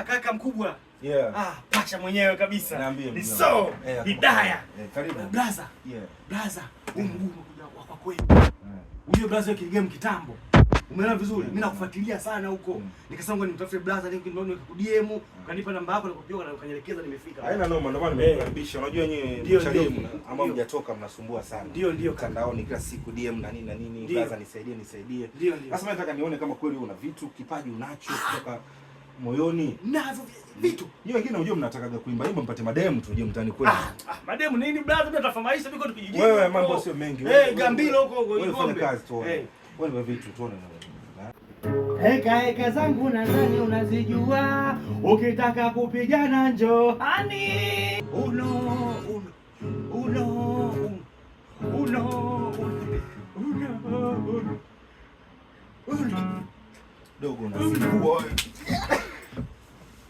kaka mkubwa. Yeah. Pacha mwenyewe kabisa. Niambie. Ni so Hidaya. Karibu. Blaza. Yeah. Blaza, mguu umekuja kwa kweli. Ujue blaza yake game kitambo. Umeelewa vizuri? Mimi nakufuatilia sana huko. Nikasema ngoja nimtafute blaza leo nikudiem, ukanipa namba yako nikupiga na ukanielekeza nimefika. Haina noma, ndio maana nimekukaribisha. Unajua nyinyi mchalimu ambao mjatoka mnasumbua sana. Ndio mtandaoni kila siku DM na nini. Blaza nisaidie. Sasa mimi nataka nione kama kweli una vitu, kipaji unacho kutoka moyoni. Navyo vitu. Nyinyi wengine unajua mnatakaga kuimba mpate mademu tu je mtani kweli. Mademu nini blaza, mimi natafamaisha biko tukijijini. Wewe mambo sio mengi. Gambilo huko Wewe fanya kazi tu. Wewe vitu tuone na heka zangu nadhani unazijua, ukitaka kupigana njooni. dogo na